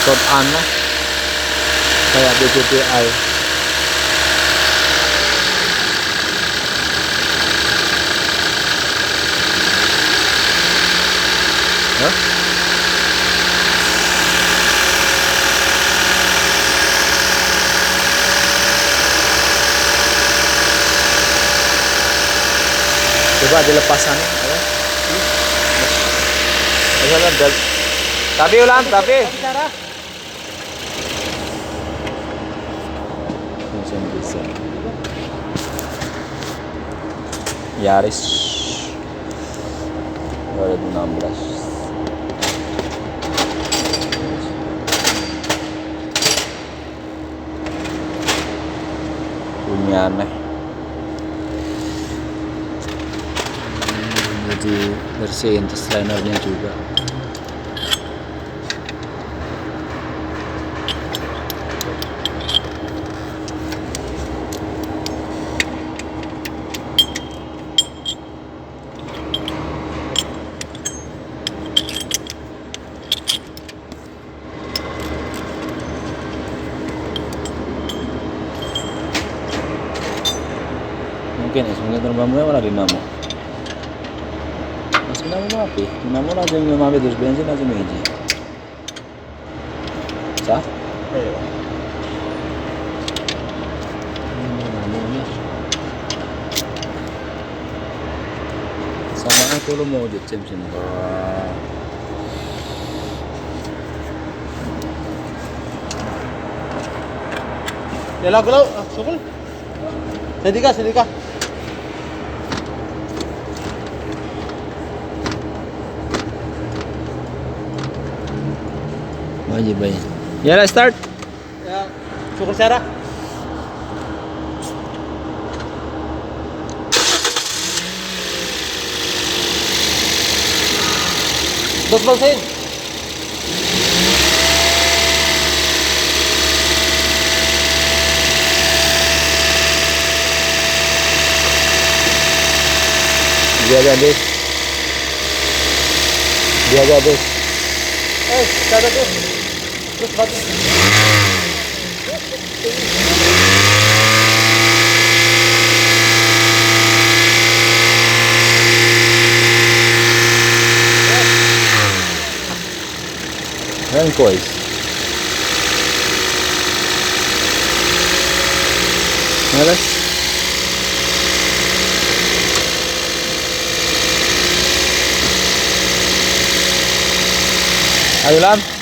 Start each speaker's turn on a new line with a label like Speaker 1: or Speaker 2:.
Speaker 1: short ano kayak BCTI. Hah? Coba dilepasannya ya. Tapi ulang, tapi. Bisa. Yaris 2016. Bunyi aneh. Jadi bersihin linernya juga. Mungkin ya, semoga terbangnya malah dinamo. Masih dinamo api, dinamo lazim yung mabi terus bensin lazim meji. Sah?
Speaker 2: Iya.
Speaker 1: Dinamonya. Sama aku lo mau jam sini.
Speaker 2: Ya lagu lo, sukul. Sedikah, sedikah.
Speaker 1: Wajib baik. Ya lah start.
Speaker 2: Ya, sukul Sarah. Dos balsin.
Speaker 1: Dia gadis.
Speaker 2: Sada tuh. Terus batu.
Speaker 1: Rancois. Malas. Ayo Lam.